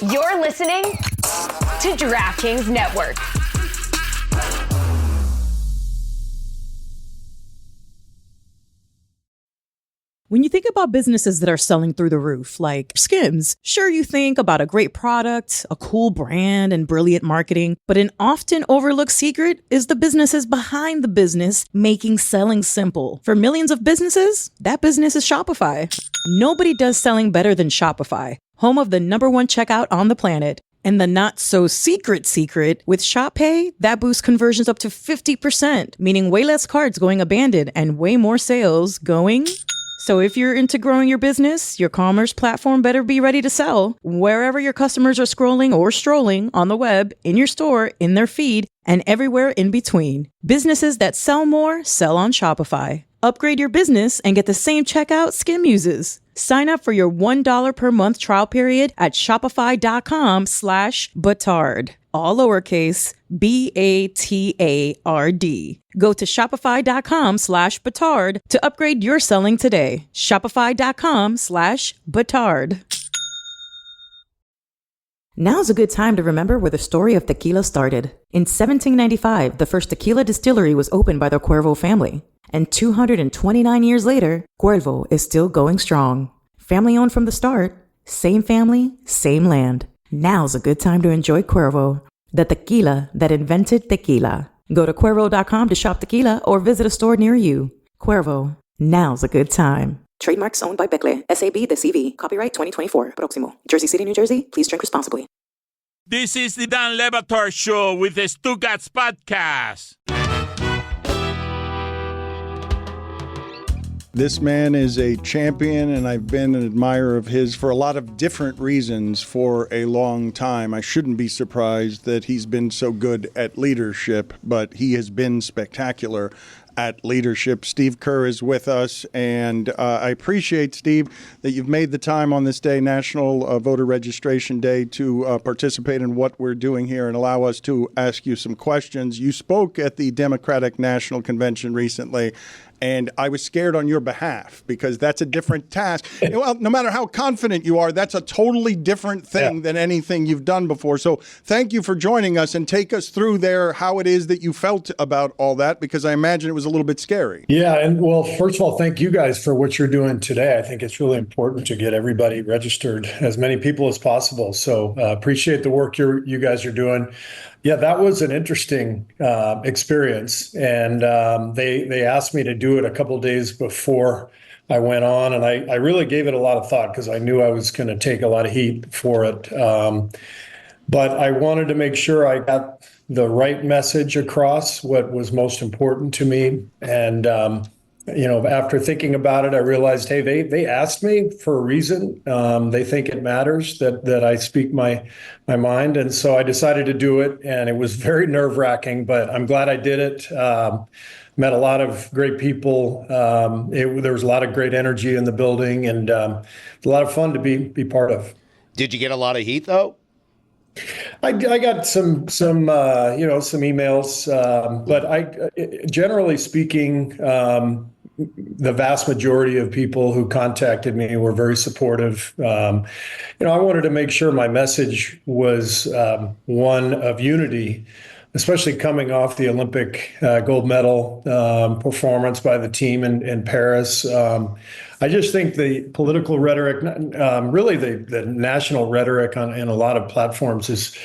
You're listening to DraftKings Network. When you think about businesses that are selling through the roof, like Skims, sure, you think about a great product, a cool brand, and brilliant marketing, but an often overlooked secret is the businesses behind the business making selling simple. For millions of businesses, that business is Shopify. Nobody does selling better than Shopify, home of the #1 checkout on the planet. And the not-so-secret secret, with Shop Pay, that boosts conversions up to 50%, meaning way less cards going abandoned and way more sales going... So if you're into growing your business, your commerce platform better be ready to sell wherever your customers are scrolling or strolling on the web, in your store, in their feed, and everywhere in between. Businesses that sell more sell on Shopify. Upgrade your business and get the same checkout Skim uses. Sign up for your $1 per month trial period at shopify.com/Batard. All lowercase, BATARD. Go to shopify.com/Batard to upgrade your selling today. Shopify.com/Batard. Now's a good time to remember where the story of tequila started. In 1795, the first tequila distillery was opened by the Cuervo family. And 229 years later, Cuervo is still going strong. Family owned from the start, same family, same land. Now's a good time to enjoy Cuervo, the tequila that invented tequila. Go to Cuervo.com to shop tequila or visit a store near you. Cuervo, now's a good time. Trademarks owned by Becle, SAB, the CV. Copyright 2024. Proximo. Jersey City, New Jersey. Please drink responsibly. This is the Dan Le Batard Show with the Stugotz podcast. This man is a champion, and I've been an admirer of his for a lot of different reasons for a long time. I shouldn't be surprised that he's been so good at leadership, but he has been spectacular at leadership. Steve Kerr is with us, and I appreciate, Steve, that you've made the time on this day, National Voter Registration Day, to participate in what we're doing here and allow us to ask you some questions. You spoke at the Democratic National Convention recently, and I was scared on your behalf because that's a different task. Well, no matter how confident you are, that's a totally different thing than anything you've done before. So thank you for joining us, and take us through there how it is that you felt about all that, because I imagine it was a little bit scary. Yeah. And well, first of all, thank you guys for what you're doing today. I think it's really important to get everybody registered, as many people as possible. So appreciate the work you guys are doing. Yeah, that was an interesting experience. And they asked me to do it a couple of days before I went on. And I really gave it a lot of thought because I knew I was going to take a lot of heat for it. But I wanted to make sure I got the right message across, what was most important to me. And, after thinking about it, I realized, hey, they asked me for a reason. They think it matters that I speak my mind. And so I decided to do it. And it was very nerve-wracking, but I'm glad I did it. Met a lot of great people. There was a lot of great energy in the building, and a lot of fun to be part of. Did you get a lot of heat, though? I got some emails, but generally speaking, the vast majority of people who contacted me were very supportive. I wanted to make sure my message was one of unity, especially coming off the Olympic gold medal performance by the team in Paris. I just think the political rhetoric, really the national rhetoric in a lot of platforms is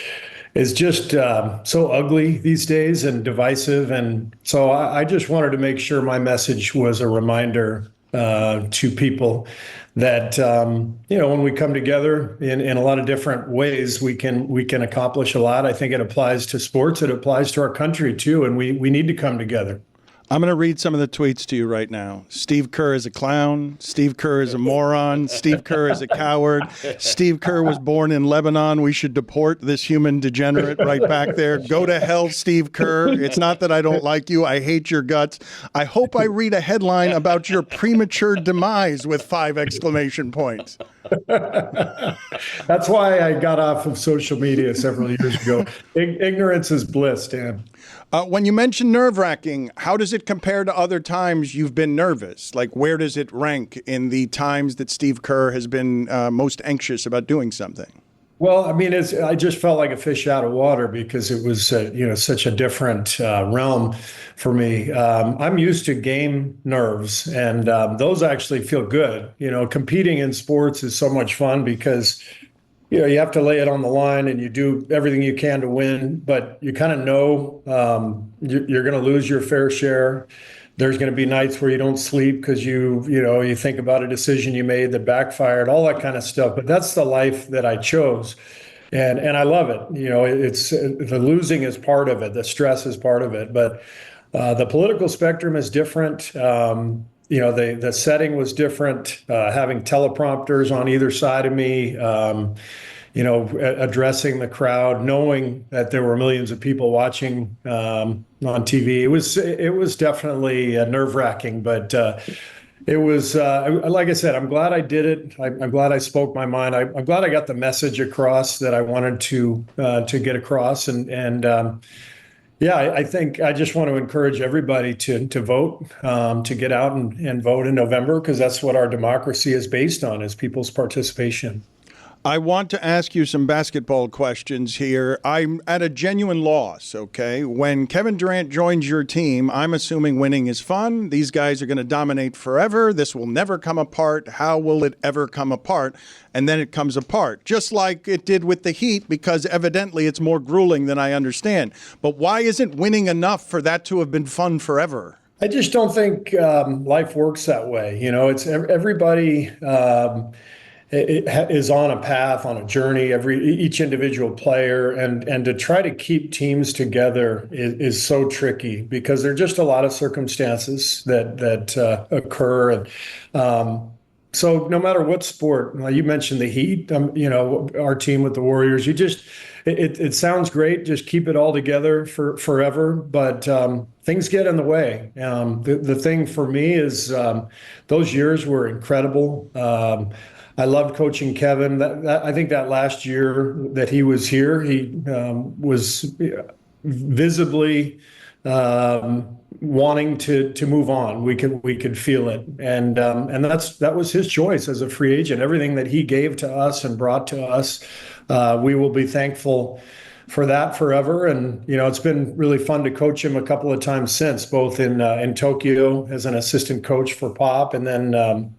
just so ugly these days and divisive. And so I just wanted to make sure my message was a reminder to people that, when we come together in a lot of different ways, we can accomplish a lot. I think it applies to sports. It applies to our country, too. And we need to come together. I'm going to read some of the tweets to you right now. Steve Kerr is a clown. Steve Kerr is a moron. Steve Kerr is a coward. Steve Kerr was born in Lebanon. We should deport this human degenerate right back there. Go to hell, Steve Kerr. It's not that I don't like you. I hate your guts. I hope I read a headline about your premature demise with 5 exclamation points. That's why I got off of social media several years ago. Ignorance is bliss, Dan. When you mention nerve-wracking, how does it compare to other times you've been nervous? Like, where does it rank in the times that Steve Kerr has been most anxious about doing something? Well, I mean, I just felt like a fish out of water because it was, such a different realm for me. I'm used to game nerves, and those actually feel good. Competing in sports is so much fun because, you have to lay it on the line and you do everything you can to win, but you kind of know you're going to lose your fair share. There's going to be nights where you don't sleep because you think about a decision you made that backfired, all that kind of stuff. But that's the life that I chose, and I love it. It's the losing is part of it, the stress is part of it, but the political spectrum is different. The setting was different. Having teleprompters on either side of me. Addressing the crowd, knowing that there were millions of people watching on TV. It was definitely nerve-wracking, but it was, like I said, I'm glad I did it. I'm glad I spoke my mind. I'm glad I got the message across that I wanted to get across. I think I just want to encourage everybody to vote, to get out and vote in November, because that's what our democracy is based on, is people's participation. I want to ask you some basketball questions here. I'm at a genuine loss, okay? When Kevin Durant joins your team, I'm assuming winning is fun. These guys are going to dominate forever. This will never come apart. How will it ever come apart? And then it comes apart, just like it did with the Heat, because evidently it's more grueling than I understand. But why isn't winning enough for that to have been fun forever? I just don't think life works that way. It's everybody is on a path, on a journey, each individual player, and to try to keep teams together is so tricky because there are just a lot of circumstances that occur. And so no matter what sport, you mentioned the Heat, our team with the Warriors, it sounds great. Just keep it all together for forever. But things get in the way. The thing for me is those years were incredible. I loved coaching Kevin. I think that last year that he was here, he was visibly wanting to move on. We could feel it, and that was his choice as a free agent. Everything that he gave to us and brought to us, we will be thankful for that forever. And it's been really fun to coach him a couple of times since, both in Tokyo as an assistant coach for Pop, and then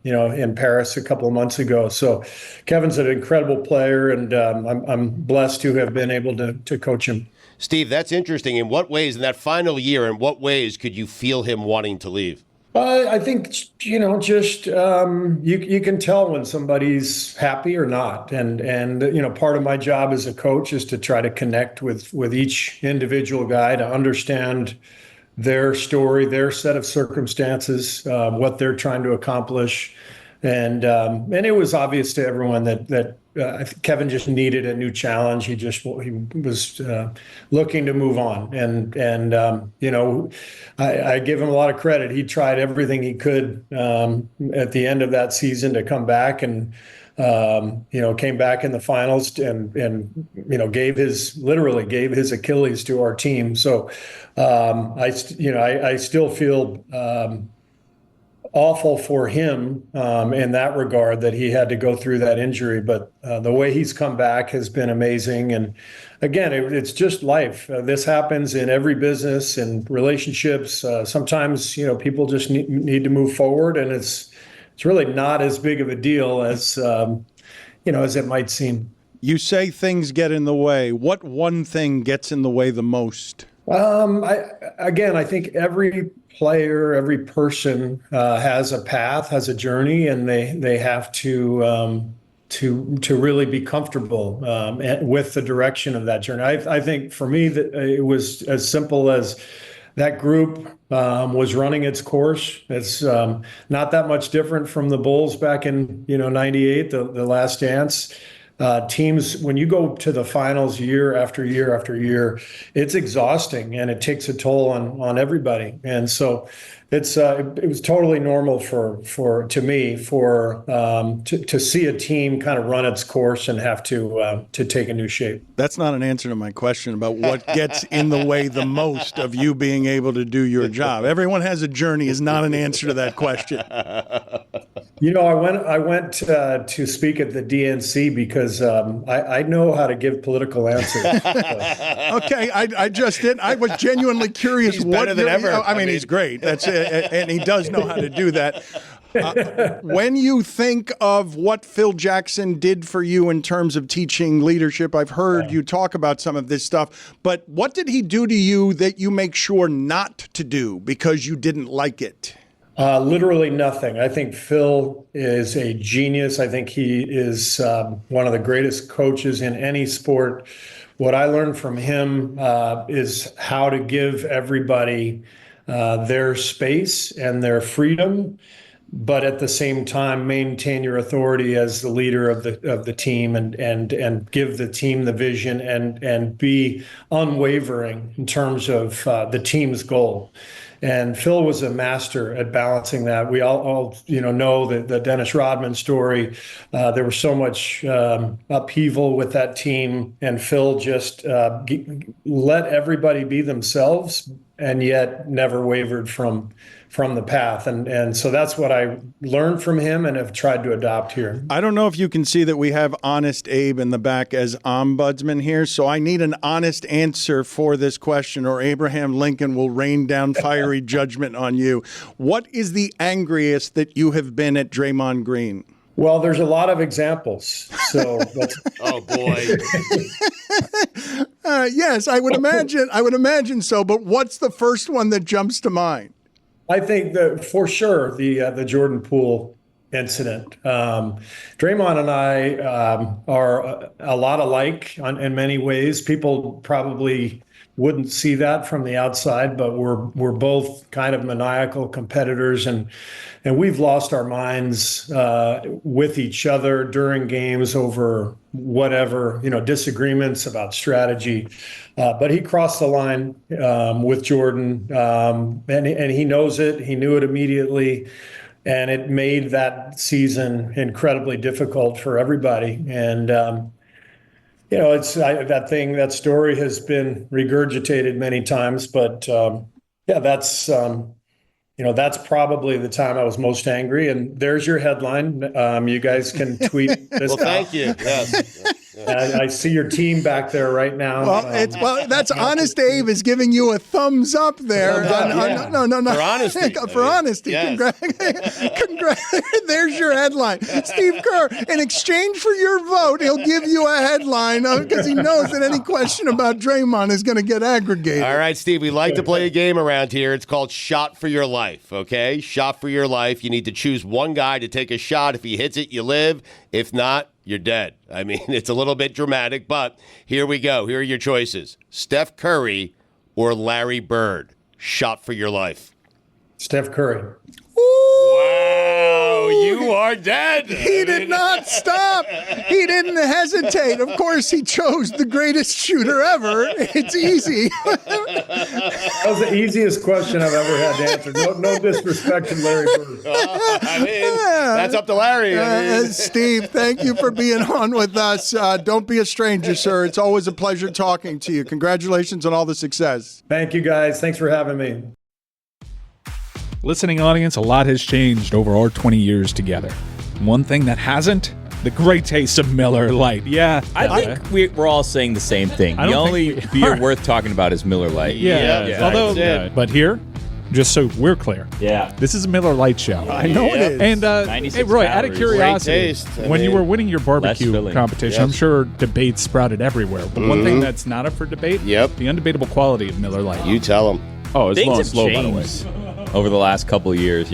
in Paris a couple of months ago. So Kevin's an incredible player, and I'm blessed to have been able to coach him. Steve, that's interesting. In what ways, in that final year, in what ways could you feel him wanting to leave? I think, just you can tell when somebody's happy or not. And part of my job as a coach is to try to connect with each individual guy to understand their story, their set of circumstances, what they're trying to accomplish. And it was obvious to everyone that Kevin just needed a new challenge. He was looking to move on, and I give him a lot of credit. He tried everything he could at the end of that season to come back, and came back in the finals, and gave his Achilles to our team. So I still feel awful for him in that regard, that he had to go through that injury. But the way he's come back has been amazing. And again, it's just life. This happens in every business and relationships. Sometimes, people just need to move forward, and it's really not as big of a deal as it might seem. You say things get in the way. What one thing gets in the way the most? I think every player, every person has a path, has a journey, and they have to really be comfortable with the direction of that journey. I think for me that it was as simple as that group was running its course. It's not that much different from the Bulls back in '98, the last dance. Teams, when you go to the finals year after year after year, it's exhausting, and it takes a toll on everybody. And so it was totally normal to me to see a team kind of run its course and have to take a new shape. That's not an answer to my question about what gets in the way the most of you being able to do your job. Everyone has a journey is not an answer to that question. I went to speak at the DNC because I know how to give political answers. Okay, I just did. I was genuinely curious. He's better than ever. I mean, he's great. That's it, and he does know how to do that. When you think of what Phil Jackson did for you in terms of teaching leadership, I've heard you talk about some of this stuff, but what did he do to you that you make sure not to do because you didn't like it? Literally nothing. I think Phil is a genius. I think he is one of the greatest coaches in any sport. What I learned from him is how to give everybody their space and their freedom, but at the same time maintain your authority as the leader of the team and give the team the vision and be unwavering in terms of the team's goal. And Phil was a master at balancing that. We all know the Dennis Rodman story. There was so much upheaval with that team, and Phil just let everybody be themselves, and yet never wavered from the path. And so that's what I learned from him and have tried to adopt here. I don't know if you can see that we have Honest Abe in the back as ombudsman here, so I need an honest answer for this question, or Abraham Lincoln will rain down fiery judgment on you. What is the angriest that you have been at Draymond Green? Well, there's a lot of examples. So that's Oh, boy. Yes, I would imagine so, but what's the first one that jumps to mind? I think that for sure the Jordan Poole incident. Draymond and I are a lot alike in many ways. People probably wouldn't see that from the outside, but we're both kind of maniacal competitors, and we've lost our minds with each other during games over whatever, disagreements about strategy. But he crossed the line with Jordan, and he knows it. He knew it immediately, and it made that season incredibly difficult for everybody. And that story has been regurgitated many times, but that's probably the time I was most angry. And there's your headline. You guys can tweet this. Well, thank you. Yes. I see your team back there right now. Well, that's Honest Abe is giving you a thumbs up there. No. For honesty. For honesty. Yes. There's your headline. Steve Kerr, in exchange for your vote, he'll give you a headline because he knows that any question about Draymond is going to get aggregated. All right, Steve, we like to play a game around here. It's called Shot for Your Life, okay? Shot for Your Life. You need to choose one guy to take a shot. If he hits it, you live. If not, you're dead. I mean, it's a little bit dramatic, but here we go. Here are your choices. Steph Curry or Larry Bird. Shot for your life. Steph Curry. Wow, you are dead. He did not stop. He didn't hesitate. Of course, he chose the greatest shooter ever. It's easy. That was the easiest question I've ever had to answer. No disrespect to Larry Bird. That's up to Larry. Steve, thank you for being on with us. Don't be a stranger, sir. It's always a pleasure talking to you. Congratulations on all the success. Thank you, guys. Thanks for having me. Listening audience, a lot has changed over our 20 years together. One thing that hasn't, the great taste of Miller Lite. Yeah. I think we're all saying the same thing. The only beer worth talking about is Miller Lite. Yeah. But here, just so we're clear, this is a Miller Lite show. I know it is. And hey, Roy, out of curiosity, when you were winning your barbecue competition, I'm sure debates sprouted everywhere. But one thing that's not up for debate, the undebatable quality of Miller Lite. You tell them. Oh, it's low and slow, by the way. Over the last couple of years,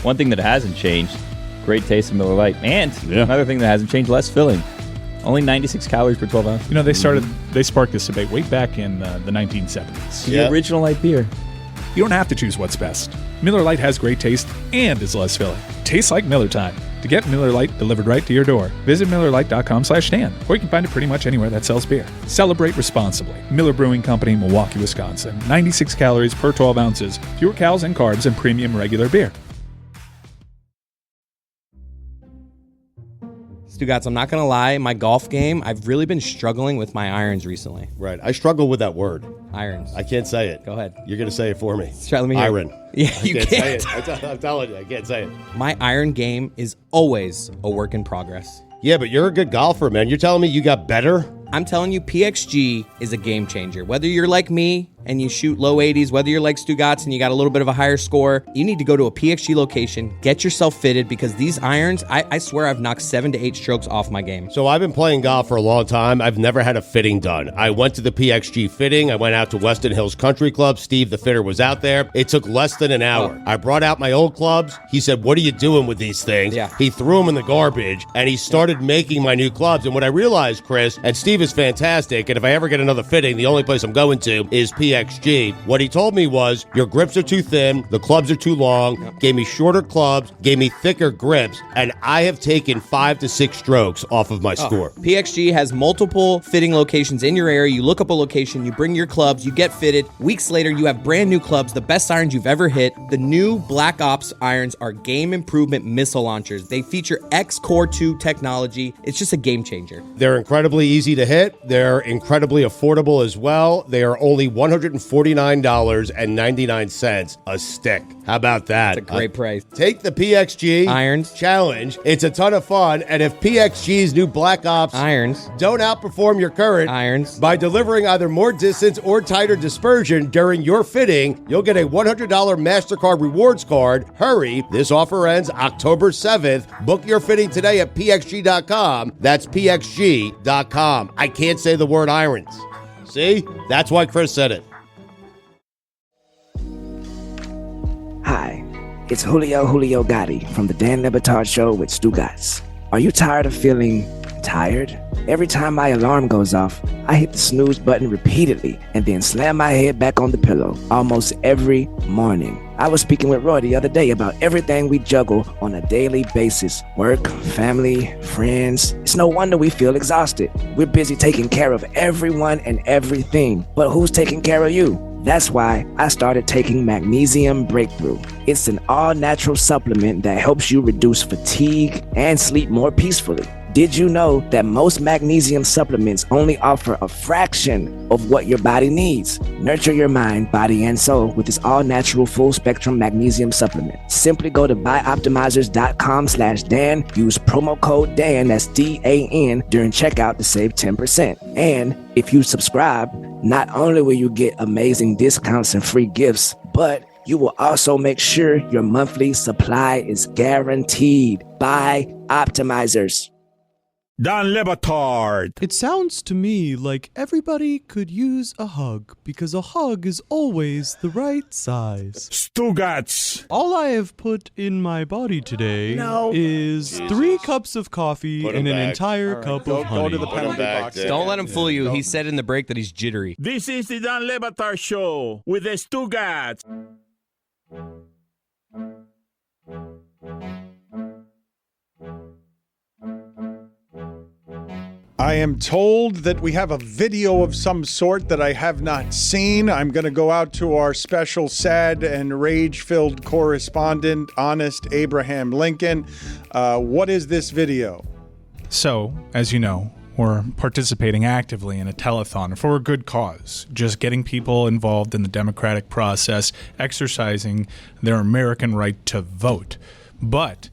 one thing that hasn't changed, great taste of Miller Lite, and another thing that hasn't changed, less filling, only 96 calories per 12 ounce. They sparked this debate way back in the 1970s. The original light beer. You don't have to choose what's best. Miller Lite has great taste and is less filling. Tastes like Miller time. To get Miller Lite delivered right to your door, visit MillerLite.com/stand, or you can find it pretty much anywhere that sells beer. Celebrate responsibly. Miller Brewing Company, Milwaukee, Wisconsin. 96 calories per 12 ounces. Fewer calories and carbs than premium regular beer. Stugotz, I'm not going to lie. My golf game, I've really been struggling with my irons recently. Right. I struggle with that word. Irons. I can't say it. Go ahead. You're going to say it for me. Try, let me hear Iron. Yeah, I you can't say can't. it. I'm telling you, I can't say it. My iron game is always a work in progress. Yeah, but you're a good golfer, man. You're telling me you got better? I'm telling you, PXG is a game changer. Whether you're like me and you shoot low 80s, whether you're like Stugotz and you got a little bit of a higher score, you need to go to a PXG location, get yourself fitted, because these irons, I swear I've knocked 7 to 8 strokes off my game. So I've been playing golf for a long time. I've never had a fitting done. I went to the PXG fitting. I went out to Weston Hills Country Club. Steve, the fitter, was out there. It took less than an hour. I brought out my old clubs. He said, "What are you doing with these things?" Yeah. He threw them in the garbage, and he started making my new clubs. And what I realized, Chris, and Steve is fantastic, and if I ever get another fitting, the only place I'm going to is PXG. What he told me was, your grips are too thin, the clubs are too long, gave me shorter clubs, gave me thicker grips, and I have taken 5 to 6 strokes off of my score. PXG has multiple fitting locations in your area. You look up a location, you bring your clubs, you get fitted. Weeks later, you have brand new clubs, the best irons you've ever hit. The new Black Ops irons are game improvement missile launchers. They feature X-Core 2 technology. It's just a game changer. They're incredibly easy to hit. They're incredibly affordable as well. They are only $149.99 a stick. How about that? It's a great price. Take the PXG Irons challenge. It's a ton of fun. And if PXG's new Black Ops irons don't outperform your current irons by delivering either more distance or tighter dispersion during your fitting, you'll get a $100 MasterCard rewards card. Hurry. This offer ends October 7th. Book your fitting today at pxg.com. That's pxg.com. I can't say the word irons. See? That's why Chris said it. Hi, it's Julio Gotti from the Dan Le Batard Show with Stugotz. Are you tired of feeling tired? Every time my alarm goes off, I hit the snooze button repeatedly and then slam my head back on the pillow almost every morning. I was speaking with Roy the other day about everything we juggle on a daily basis. Work, family, friends. It's no wonder we feel exhausted. We're busy taking care of everyone and everything. But who's taking care of you? That's why I started taking Magnesium Breakthrough. It's an all-natural supplement that helps you reduce fatigue and sleep more peacefully. Did you know that most magnesium supplements only offer a fraction of what your body needs? Nurture your mind, body, and soul with this all-natural full-spectrum magnesium supplement. Simply go to buyoptimizers.com/Dan. Use promo code Dan, that's DAN, during checkout to save 10%. And if you subscribe, not only will you get amazing discounts and free gifts, but you will also make sure your monthly supply is guaranteed. Buy Optimizers. Dan Le Batard. It sounds to me like everybody could use a hug, because a hug is always the right size. Stugotz. All I have put in my body today is 3 cups of coffee and an entire cup of honey. Go to the penalty box. Don't let him fool you. He said in the break that he's jittery. This is the Dan Le Batard Show with the Stugotz. I am told that we have a video of some sort that I have not seen. I'm going to go out to our special sad and rage-filled correspondent, Honest Abraham Lincoln. What is this video? So, as you know, we're participating actively in a telethon for a good cause, just getting people involved in the democratic process, exercising their American right to vote. But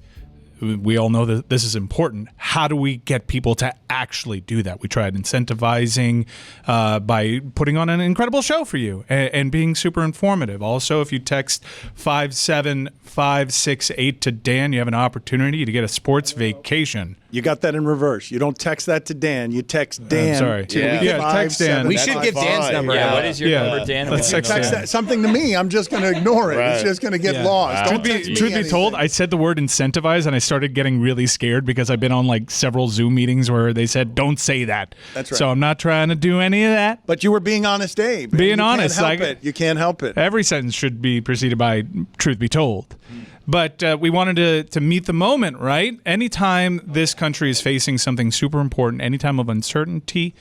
we all know that this is important. How do we get people to actually do that? We tried incentivizing by putting on an incredible show for you and being super informative. Also, if you text 57568 to Dan, you have an opportunity to get a sports vacation. You got that in reverse. You don't text that to Dan. You text Dan. Sorry. To Text Dan. We should give Dan's number out. What is your number, Dan? Let's If you text that, something to me, I'm just going to ignore it. It's just going to get lost. Don't text me Truth be told, anything. I said the word incentivize and I started getting really scared because I've been on like several Zoom meetings where they said, don't say that. That's right. So I'm not trying to do any of that. But you were being honest, Abe. Being honest. You can't help it. Every sentence should be preceded by truth be told. But we wanted to meet the moment, right? Anytime this country is facing something super important, any time of uncertainty,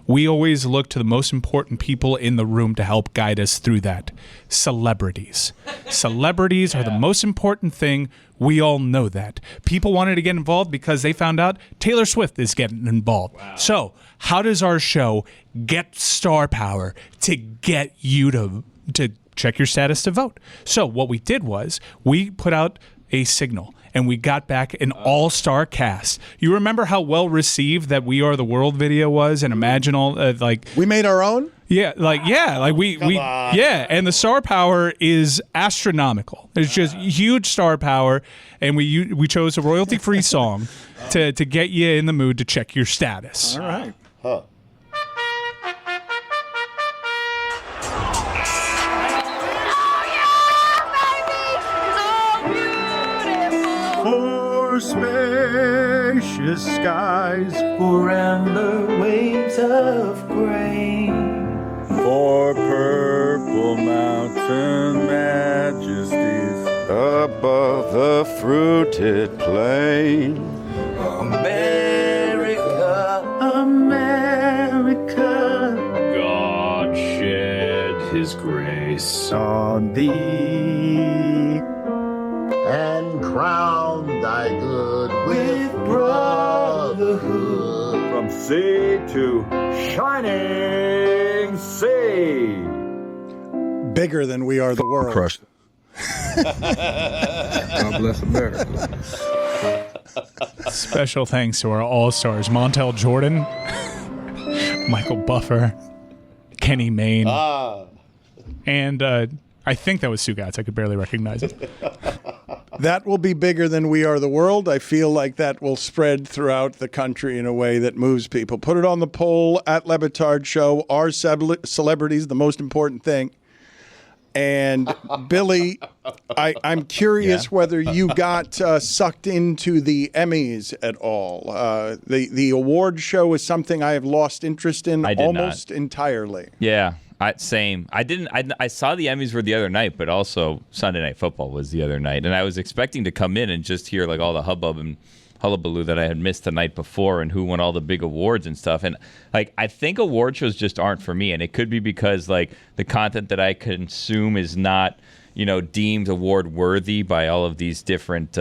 we always look to the most important people in the room to help guide us through that. Celebrities. Celebrities are the most important thing. We all know that. People wanted to get involved because they found out Taylor Swift is getting involved. Wow. So how does our show get star power to get you to check your status to vote? So what we did was we put out a signal and we got back an all-star cast. You remember how well received that We Are the World video was, and imagine all we made our own? Yeah, and the star power is astronomical. It's just huge star power, and we chose a royalty-free song to get you in the mood to check your status. All right. Huh. For spacious skies, for amber waves of grain, for purple mountain majesties above the fruited plain. America, America, God shed his grace on thee, and crown thy good with brotherhood. from sea to shining sea. Bigger than We Are the World. Crushed. God bless America. Special thanks to our all-stars, Montel Jordan, Michael Buffer, Kenny Mayne, and I think that was Stugotz. I could barely recognize it. That will be bigger than We Are the World. I feel like that will spread throughout the country in a way that moves people. Put it on the poll at Batard Show. Are celebrities the most important thing? And Billy, I'm curious whether you got sucked into the Emmys at all. The award show is something I have lost interest in almost entirely. Yeah. Same. I saw the Emmys were the other night, but also Sunday Night Football was the other night, and I was expecting to come in and just hear like all the hubbub and hullabaloo that I had missed the night before and who won all the big awards and stuff. And like I think award shows just aren't for me, and it could be because like the content that I consume is not deemed award worthy by all of these different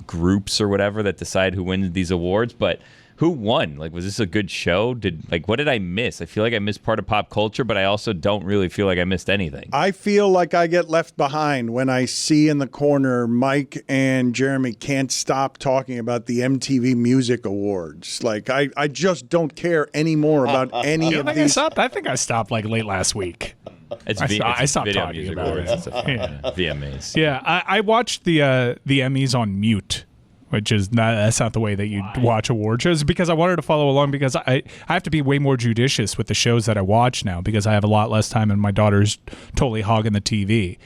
groups or whatever that decide who wins these awards, but. Who won? Like, was this a good show? What did I miss? I feel like I missed part of pop culture, but I also don't really feel like I missed anything. I feel like I get left behind when I see in the corner Mike and Jeremy can't stop talking about the MTV Music Awards. Like, I just don't care anymore about any of these. I think I stopped like late last week. I stopped Video talking Music about Awards it. and stuff. VMAs. Yeah, I watched the Emmys on mute. That's not the way that you watch award shows, because I wanted to follow along, because I have to be way more judicious with the shows that I watch now because I have a lot less time and my daughter's totally hogging the TV.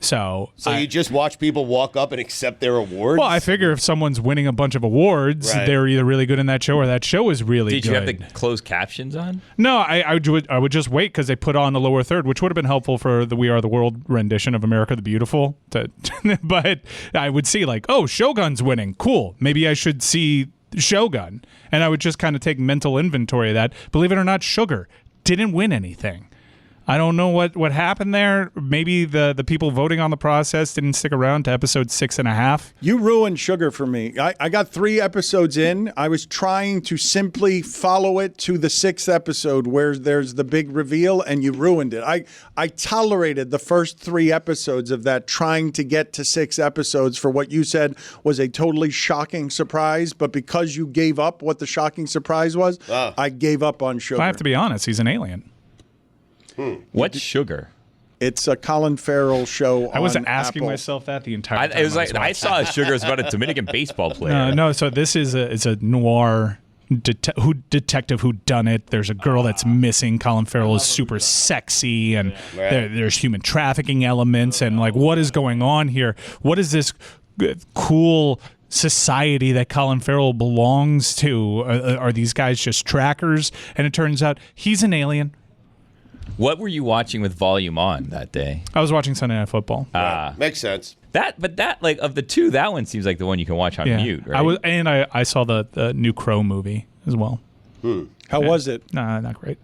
So you just watch people walk up and accept their awards? Well, I figure if someone's winning a bunch of awards, they're either really good in that show or that show is really good. Did you have the closed captions on? No, I would just wait because they put on the lower third, which would have been helpful for the We Are the World rendition of America the Beautiful. But I would see like, oh, Shogun's winning. Cool. Maybe I should see Shogun. And I would just kind of take mental inventory of that. Believe it or not, Sugar didn't win anything. I don't know what happened there. Maybe the people voting on the process didn't stick around to episode 6.5. You ruined Sugar for me. I got 3 episodes in. I was trying to simply follow it to the 6th episode where there's the big reveal, and you ruined it. I tolerated the first 3 episodes of that, trying to get to 6 episodes for what you said was a totally shocking surprise. But because you gave up what the shocking surprise was, I gave up on Sugar. I have to be honest. He's an alien. What's Sugar? It's a Colin Farrell show. I was asking Apple. myself that the entire time. It was like I saw Sugar was about a Dominican baseball player. No. So this is a noir detective whodunit. There's a girl that's missing. Colin Farrell is super sexy, and there's human trafficking elements. And like, what is going on here? What is this cool society that Colin Farrell belongs to? Are these guys just trackers? And it turns out he's an alien What were you watching with volume on that day? I was watching Sunday Night Football. Makes sense. But like of the two, that one seems like the one you can watch on mute, right? I saw the new Crow movie as well. How was it? Nah, not great.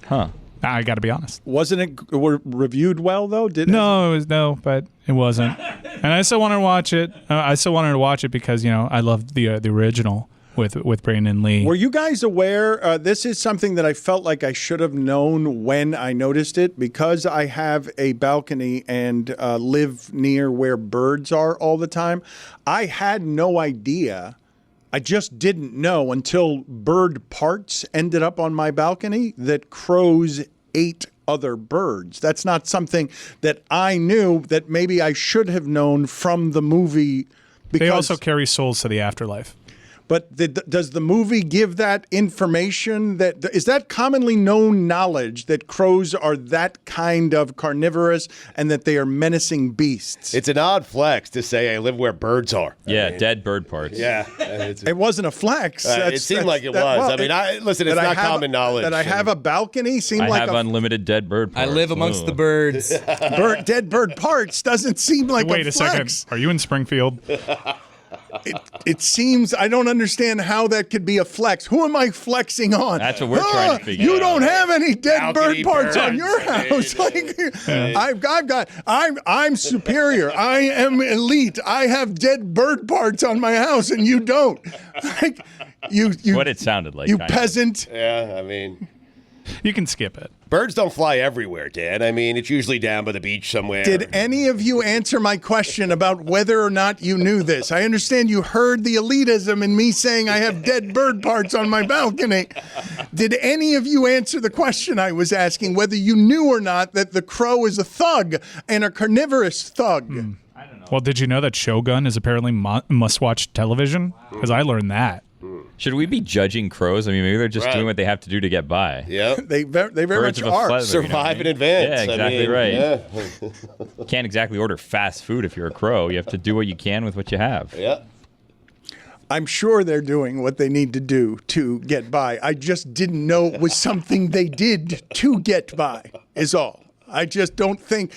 Huh. I got to be honest. Wasn't it reviewed well though? But it wasn't. And I still wanted to watch it. I still wanted to watch it because I loved the original with Brandon Lee. Were you guys aware? This is something that I felt like I should have known when I noticed it, because I have a balcony and live near where birds are all the time. I had no idea. I just didn't know until bird parts ended up on my balcony that crows ate other birds. That's not something that I knew, that maybe I should have known from the movie. They also carry souls to the afterlife. But does the movie give that information? Is that commonly known knowledge that crows are that kind of carnivorous and that they are menacing beasts? It's an odd flex to say I live where birds are. Yeah, dead bird parts. Yeah. It wasn't a flex. It seemed like it was. Listen, it's not common knowledge. That I have a balcony I have unlimited dead bird parts. I live amongst the birds. Dead bird parts doesn't seem like Wait a flex. second. Are you in Springfield? It seems I don't understand how that could be a flex. Who am I flexing on? That's what we're trying to figure out. You don't have any dead Balcony bird parts birds. on your house. I'm superior. I am elite. I have dead bird parts on my house, and you don't. You what it sounded like. You peasant. Yeah, I mean, you can skip it. Birds don't fly everywhere, Dan. I mean, it's usually down by the beach somewhere. Did any of you answer my question about whether or not you knew this? I understand you heard the elitism in me saying I have dead bird parts on my balcony. Did any of you answer the question I was asking, whether you knew or not that the crow is a thug and a carnivorous thug? I don't know. Well, did you know that Shogun is apparently must-watch television? Because I learned that. Should we be judging crows? I mean, maybe they're just doing what they have to do to get by. Yeah, they very much are. Feather, survive in advance. Yeah, exactly right. Yeah. You can't exactly order fast food if you're a crow. You have to do what you can with what you have. Yeah. I'm sure they're doing what they need to do to get by. I just didn't know it was something they did to get by, is all. I just don't think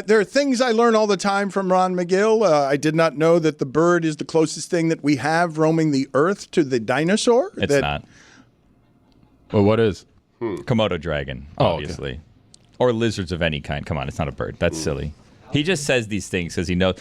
there are things I learn all the time from Ron McGill. I did not know that the bird is the closest thing that we have roaming the earth to the dinosaur. It's not. Well, what is? Komodo dragon, obviously. Okay. Or lizards of any kind. Come on, it's not a bird. That's silly. He just says these things because he knows.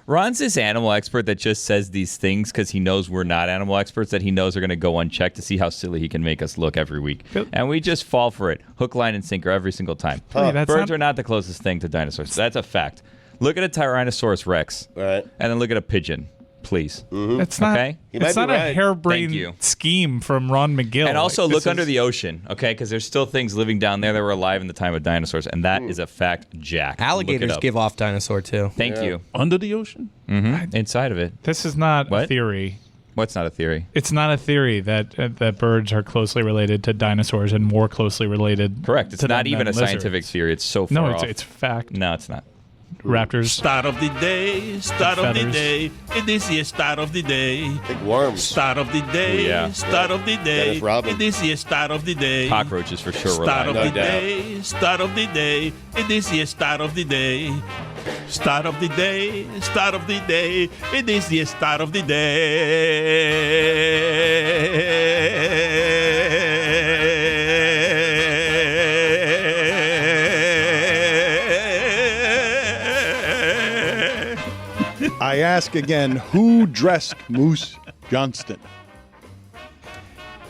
Ron's this animal expert that just says these things because he knows we're not animal experts, that he knows are going to go unchecked to see how silly he can make us look every week. And we just fall for it. Hook, line, and sinker every single time. Birds are not the closest thing to dinosaurs. That's a fact. Look at a Tyrannosaurus Rex. Right. And then look at a pigeon. Please. Mm-hmm. It's not, okay? It's not a harebrained scheme from Ron McGill. And also look under the ocean, okay? Because there's still things living down there that were alive in the time of dinosaurs, and that is a fact, Jack. Alligators give off dinosaur, too. Thank you. Under the ocean? Mm-hmm. Inside of it. This is not a theory. What's not a theory? It's not a theory that birds are closely related to dinosaurs and more closely related. Correct. It's not even a scientific theory. It's so far off. No, it's fact. No, it's not. Raptors. Start of the day, start of the day. It is the start of the day. Big worms. Start of the day, start of the day. It is the start of the day. Cockroaches for sure. Start of the day, start of the day. It is the start of the day. Start of the day, start of the day. It is the start of the day. I ask again, who dressed Moose Johnston?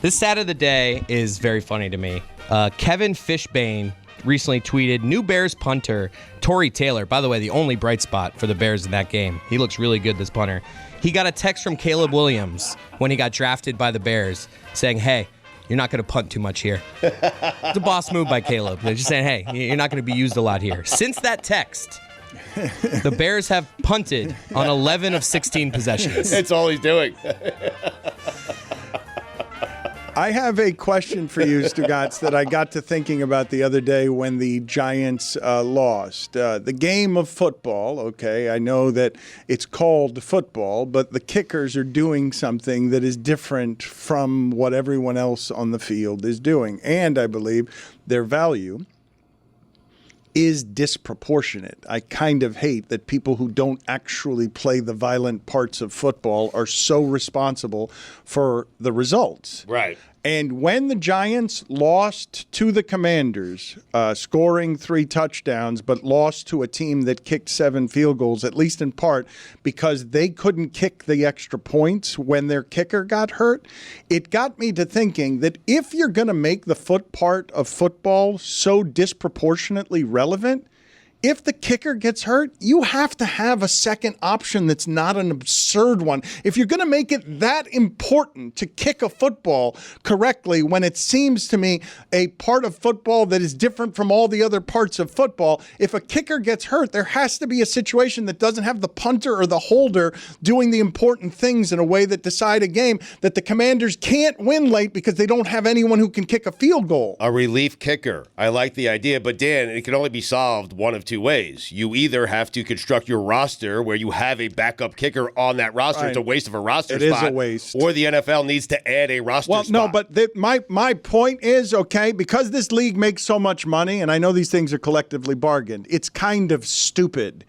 This stat of the day is very funny to me. Kevin Fishbane recently tweeted, new Bears punter, Torrey Taylor, by the way, the only bright spot for the Bears in that game. He looks really good, this punter. He got a text from Caleb Williams when he got drafted by the Bears saying, hey, you're not going to punt too much here. It's a boss move by Caleb. They're just saying, hey, you're not going to be used a lot here. Since that text, the Bears have punted on 11 of 16 possessions. That's all he's doing. I have a question for you, Stugotz, that I got to thinking about the other day when the Giants lost. The game of football, okay, I know that it's called football, but the kickers are doing something that is different from what everyone else on the field is doing. And I believe their value is disproportionate. I kind of hate that people who don't actually play the violent parts of football are so responsible for the results. Right. And when the Giants lost to the Commanders, scoring 3 touchdowns, but lost to a team that kicked 7 field goals, at least in part because they couldn't kick the extra points when their kicker got hurt, it got me to thinking that if you're going to make the foot part of football so disproportionately relevant, if the kicker gets hurt, you have to have a second option that's not an absurd one. If you're going to make it that important to kick a football correctly when it seems to me a part of football that is different from all the other parts of football, if a kicker gets hurt, there has to be a situation that doesn't have the punter or the holder doing the important things in a way that decide a game that the Commanders can't win late because they don't have anyone who can kick a field goal. A relief kicker. I like the idea, but Dan, it can only be solved one of 2 ways. You either have to construct your roster where you have a backup kicker on that roster. Right. It's a waste of a roster spot. It is a waste. Or the NFL needs to add a roster spot. Well, no, but my point is, okay, because this league makes so much money, and I know these things are collectively bargained, it's kind of stupid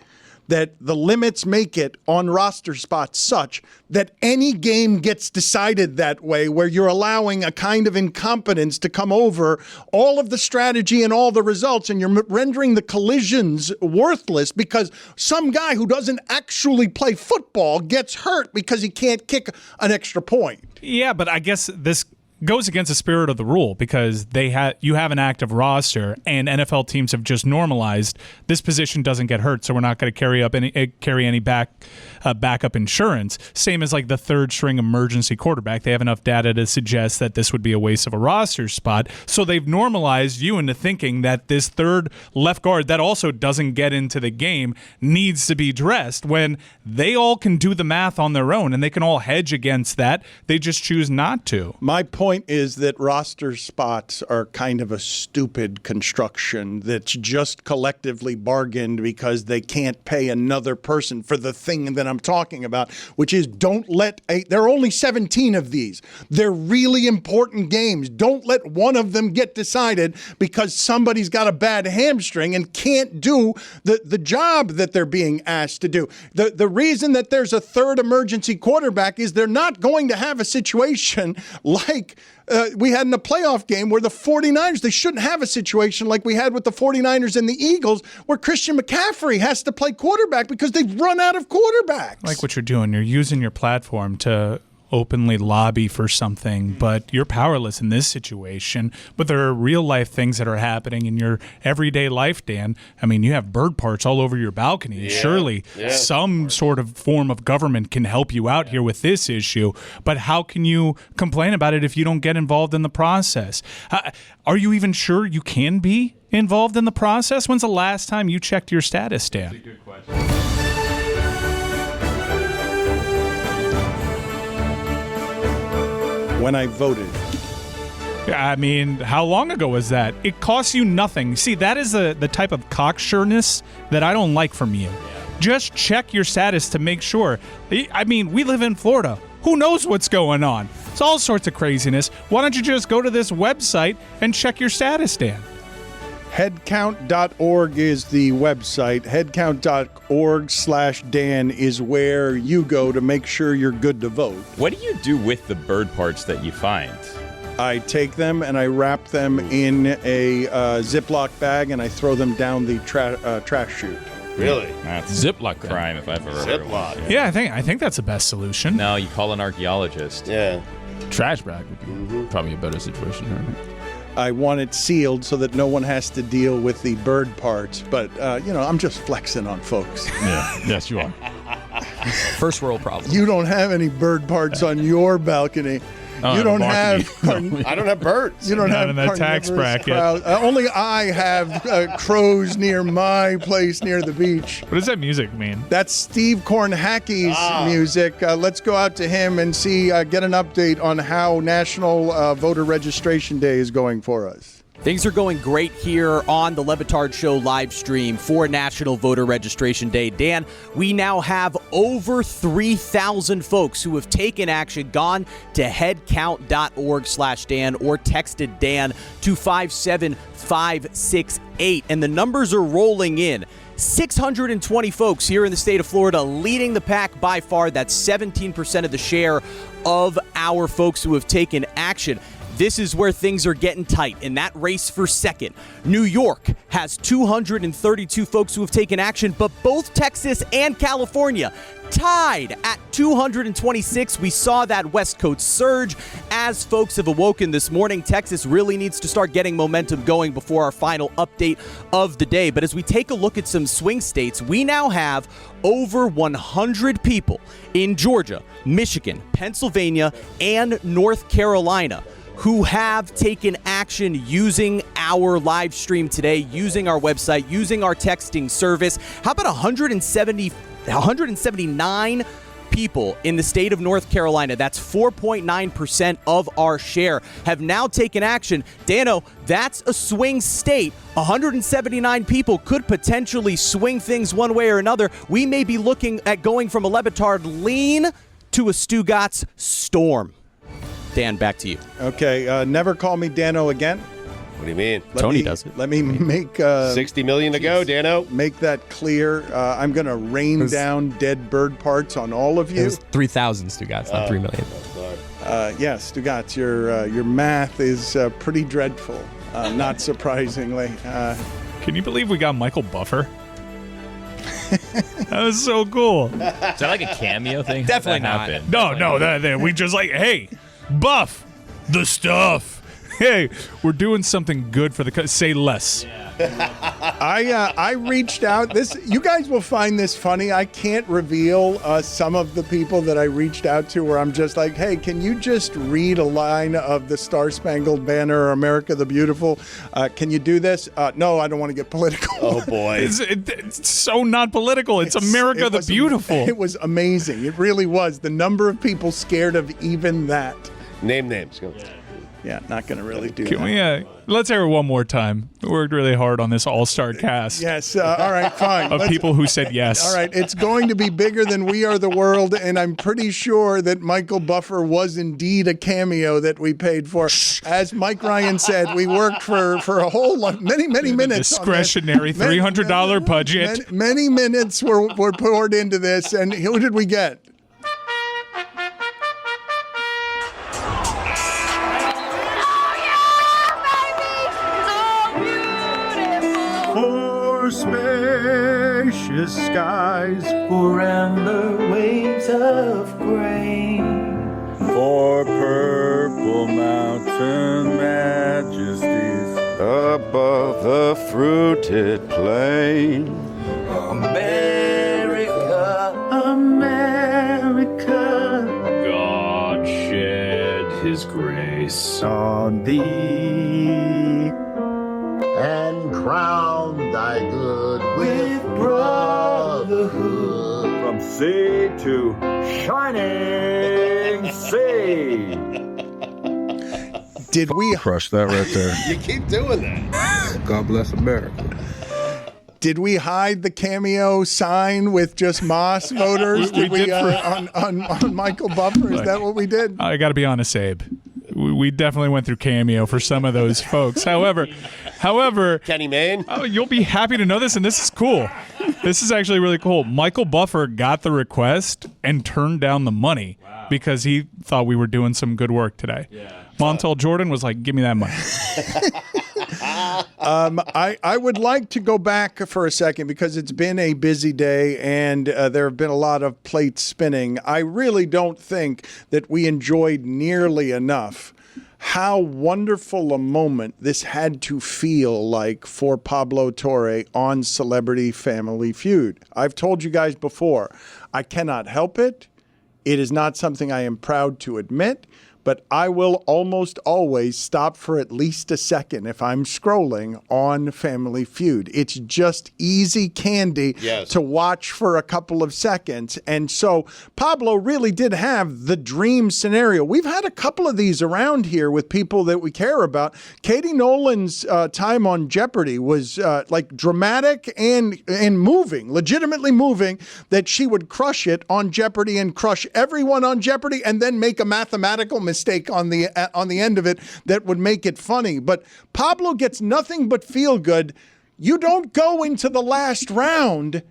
that the limits make it on roster spots such that any game gets decided that way, where you're allowing a kind of incompetence to come over all of the strategy and all the results, and you're rendering the collisions worthless because some guy who doesn't actually play football gets hurt because he can't kick an extra point. Yeah, but I guess this goes against the spirit of the rule because you have an active roster, and NFL teams have just normalized this position doesn't get hurt, so we're not going to carry any backup insurance. Same as like the third string emergency quarterback. They have enough data to suggest that this would be a waste of a roster spot, so they've normalized you into thinking that this third left guard that also doesn't get into the game needs to be dressed when they all can do the math on their own and they can all hedge against that. They just choose not to. My point is that roster spots are kind of a stupid construction that's just collectively bargained because they can't pay another person for the thing that I'm talking about, which is there are only 17 of these. They're really important games. Don't let one of them get decided because somebody's got a bad hamstring and can't do the job that they're being asked to do. The reason that there's a third emergency quarterback is they're not going to have a situation like we had in a playoff game where the 49ers, they shouldn't have a situation like we had with the 49ers and the Eagles where Christian McCaffrey has to play quarterback because they've run out of quarterbacks. Like what you're doing, you're using your platform to openly lobby for something, but you're powerless in this situation. But there are real life things that are happening in your everyday life, Dan. I mean, you have bird parts all over your balcony. Yeah. Surely some sort of form of government can help you out here with this issue. But how can you complain about it if you don't get involved in the process? Are you even sure you can be involved in the process? When's the last time you checked your status, Dan? That's a good question. When I voted. I mean, how long ago was that? It costs you nothing. See, that is the type of cocksureness that I don't like from you. Just check your status to make sure. I mean, we live in Florida. Who knows what's going on? It's all sorts of craziness. Why don't you just go to this website and check your status, Dan? Headcount.org is the website. Headcount.org/Dan is where you go to make sure you're good to vote. What do you do with the bird parts that you find? I take them and I wrap them in a Ziploc bag and I throw them down the trash chute. Really? That's Ziploc crime if I've ever heard of one. Yeah, I think that's the best solution. No, you call an archaeologist. Yeah. Trash bag would be probably a better situation, I think. I want it sealed so that no one has to deal with the bird parts. But, I'm just flexing on folks. Yeah. Yes, you are. First world problem. You don't have any bird parts on your balcony. You don't have. I don't have birds. You don't Not have in that tax carnivorous bracket. crowd. Only I have crows near my place near the beach. What does that music mean? That's Steve Kornhacke's music. Let's go out to him and see, get an update on how National Voter Registration Day is going for us. Things are going great here on the Le Batard Show live stream for National Voter Registration Day. Dan, we now have over 3,000 folks who have taken action, gone to headcount.org/Dan or texted Dan to 57568. And the numbers are rolling in. 620 folks here in the state of Florida leading the pack by far. That's 17% of the share of our folks who have taken action. This is where things are getting tight in that race for second. New York has 232 folks who have taken action, but both Texas and California tied at 226. We saw that West Coast surge as folks have awoken this morning. Texas really needs to start getting momentum going before our final update of the day. But as we take a look at some swing states, we now have over 100 people in Georgia, Michigan, Pennsylvania, and North Carolina who have taken action using our live stream today, using our website, using our texting service. How about 179 people in the state of North Carolina, that's 4.9% of our share, have now taken action. Dano, that's a swing state. 179 people could potentially swing things one way or another. We may be looking at going from a Le Batard lean to a Stugotz storm. Dan, back to you. Okay, never call me Dano again. What do you mean? Tony does it. Let me make 60 million to go, Dano. Make that clear. I'm going to rain down dead bird parts on all of you. It was 3,000 Stugotz, not 3 million. Yeah, Stugotz, your math is pretty dreadful. Not surprisingly. Can you believe we got Michael Buffer? That was so cool. Is that like a cameo thing? Definitely not. Happened? No, we just like, hey, Buff, the stuff. Hey, we're doing something good for the say less. I reached out. You guys will find this funny. I can't reveal some of the people that I reached out to where I'm just like, hey, can you just read a line of the Star Spangled Banner or America the Beautiful? Can you do this? No, I don't want to get political. Oh, boy. It's so not political. It's America the Beautiful. It was amazing. It really was. The number of people scared of even that. Name names. Go. Yeah, not going to really do Can that. we, let's hear it one more time. We worked really hard on this all-star cast. Yes, all right, fine. Of people who said yes. All right, it's going to be bigger than We Are the World, and I'm pretty sure that Michael Buffer was indeed a cameo that we paid for. As Mike Ryan said, we worked for a whole lot, many minutes. Discretionary $300 budget. Many minutes were poured into this, and who did we get? For spacious skies, for amber waves of grain, for purple mountain majesties above the fruited plain. America, America, God shed his grace on thee, and crown thy good with brotherhood. from sea to shining sea. Did we Crush that right there. You keep doing that. God bless America. Did we hide the cameo sign with just Moss voters? We did on Michael Buffer? Is that what we did? I got to be honest, Abe. We definitely went through cameo for some of those folks. However, Kenny Mayne. oh, you'll be happy to know this, and this is cool. This is actually really cool. Michael Buffer got the request and turned down the money because he thought we were doing some good work today. Montel Jordan was like, give me that money. I would like to go back for a second because it's been a busy day and there have been a lot of plates spinning. I really don't think that we enjoyed nearly enough how wonderful a moment this had to feel like for Pablo Torre on Celebrity Family Feud. I've told you guys before, I cannot help it. It is not something I am proud to admit, but I will almost always stop for at least a second if I'm scrolling on Family Feud. It's just easy candy to watch for a couple of seconds. And so Pablo really did have the dream scenario. We've had a couple of these around here with people that we care about. Katie Nolan's time on Jeopardy was like dramatic and moving, legitimately moving, that she would crush it on Jeopardy and crush everyone on Jeopardy and then make a mathematical mistake on the end of it that would make it funny. But Pablo gets nothing but feel good. You don't go into the last round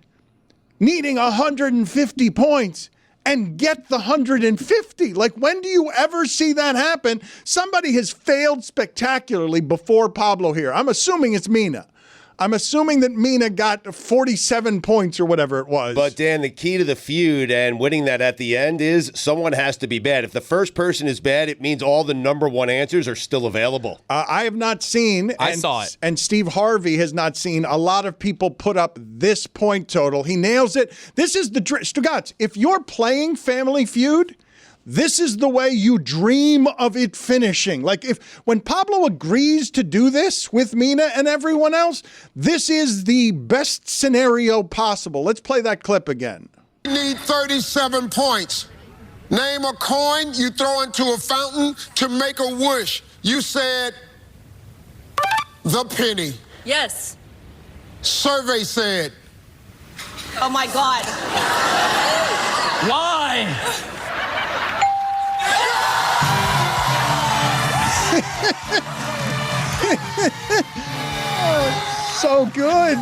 needing 150 points and get the 150. Like, when do you ever see that happen? Somebody has failed spectacularly before Pablo here. I'm assuming it's Mina. I'm assuming that Mina got 47 points or whatever it was. But, Dan, the key to the feud and winning that at the end is someone has to be bad. If the first person is bad, it means all the number one answers are still available. I have not seen. I saw it. And Steve Harvey has not seen. A lot of people put up this point total. He nails it. This is the Stugotz. If you're playing Family Feud, this is the way you dream of it finishing. Like, when Pablo agrees to do this with Mina and everyone else, this is the best scenario possible. Let's play that clip again. You need 37 points. Name a coin you throw into a fountain to make a wish. You said the penny. Yes. Survey said. Oh my God. Why? So good.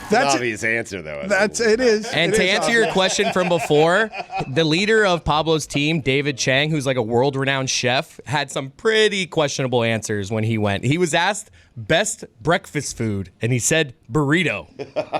That's an obvious answer, though. It is. And to answer your question from before, the leader of Pablo's team, David Chang, who's like a world-renowned chef, had some pretty questionable answers when he went. He was asked best breakfast food, and he said burrito.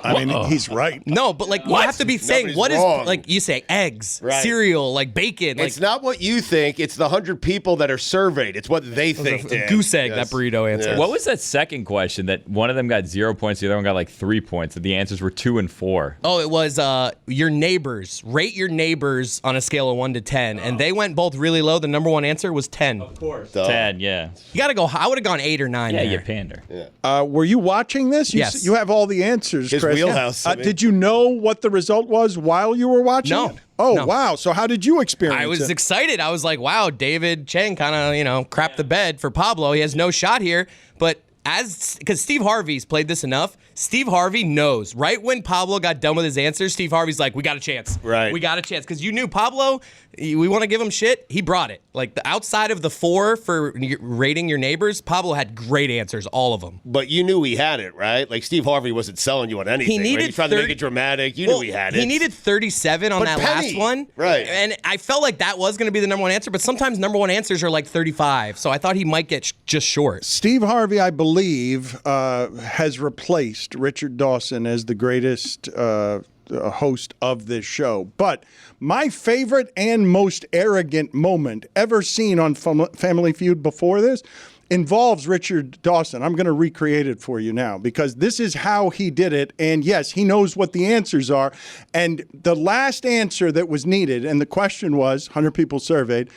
I mean, he's right. No, but like you have to be saying what wrong. is like you say eggs, Right. cereal, like bacon. It's like, not what you think. It's the 100 people that are surveyed. It's what they think. Dan. goose egg, Yes. that burrito answer. Yes. What was that second question that one of them got 0 points, the other one got like 3 points, and the answers were 2 and 4? Oh, it was your neighbors. Rate your neighbors on a scale of 1 to 10, and they went both really low. The number one answer was 10. Of course. 10, yeah. You got to go. I would have gone 8 or 9. Yeah, there. you pander. Yeah. Were you watching this? Yes. You have all the answers, His Chris. wheelhouse, I mean. Did you know what the result was while you were watching No. it? Oh, No. wow. So how did you experience it? I was excited. I was like, wow, David Chang kind of, crapped the bed for Pablo. He has no shot here. But because Steve Harvey's played this enough, Steve Harvey knows. Right when Pablo got done with his answers, Steve Harvey's like, we got a chance. Right. We got a chance. Because you knew Pablo, we want to give him shit. He brought it. Like, the outside of the 4 for rating your neighbors, Pablo had great answers, all of them. But you knew he had it, right? Like, Steve Harvey wasn't selling you on anything. He needed right? He tried to make it dramatic. You knew he had it. He needed 37 on But that Penny, last one. right. And I felt like that was going to be the number one answer, but sometimes number one answers are like 35. So I thought he might get just short. Steve Harvey, I believe, has replaced Richard Dawson as the greatest host of this show. But my favorite and most arrogant moment ever seen on Family Feud before this involves Richard Dawson. I'm going to recreate it for you now because this is how he did it. And yes, he knows what the answers are. And the last answer that was needed, and the question was, 100 people surveyed,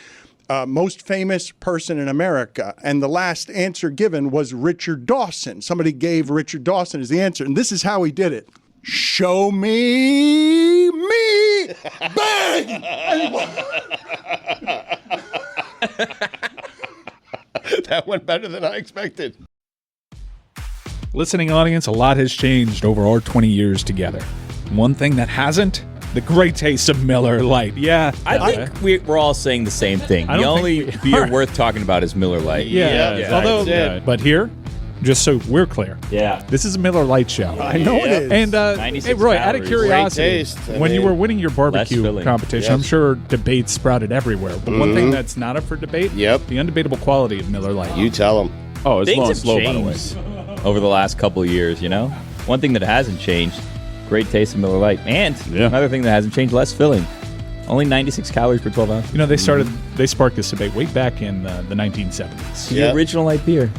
most famous person in America. And the last answer given was Richard Dawson. Somebody gave Richard Dawson as the answer. And this is how he did it. Show me. Bang! That went better than I expected. Listening audience, a lot has changed over our 20 years together. One thing that hasn't, the great taste of Miller Lite. Yeah. I think we're all saying the same thing. I The don't only think we beer are. worth talking about is Miller Lite. Yeah. Although, but here, just so we're clear, this is a Miller Lite show. I know it is. And 96 hey, Roy, out of calories. curiosity, Great taste. when you were winning your less barbecue filling. competition, I'm sure debates sprouted everywhere. But one thing that's not up for debate, the undebatable quality of Miller Lite. You tell him. Oh, it's Things low and have slow, by the way. changed over the last couple of years, One thing that hasn't changed, great taste of Miller Lite. And another thing that hasn't changed, less filling. Only 96 calories per 12 ounce. They sparked this debate way back in the 1970s. The original light beer.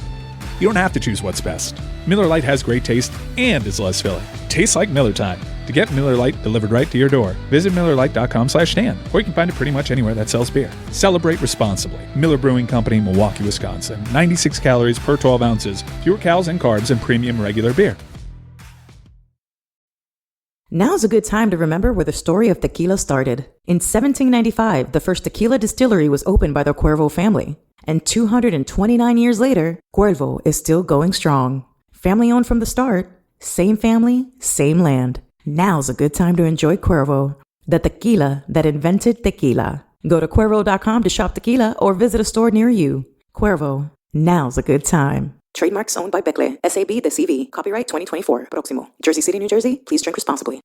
You don't have to choose what's best. Miller Lite has great taste and is less filling. Tastes like Miller time. To get Miller Lite delivered right to your door, visit MillerLite.com/stand, or you can find it pretty much anywhere that sells beer. Celebrate responsibly. Miller Brewing Company, Milwaukee, Wisconsin. 96 calories per 12 ounces. Fewer calories and carbs than premium regular beer. Now's a good time to remember where the story of tequila started. In 1795, the first tequila distillery was opened by the Cuervo family. And 229 years later, Cuervo is still going strong. Family owned from the start, same family, same land. Now's a good time to enjoy Cuervo, the tequila that invented tequila. Go to Cuervo.com to shop tequila or visit a store near you. Cuervo, now's a good time. Trademarks owned by Becle, SAB, the CV. Copyright 2024. Próximo. Jersey City, New Jersey. Please drink responsibly.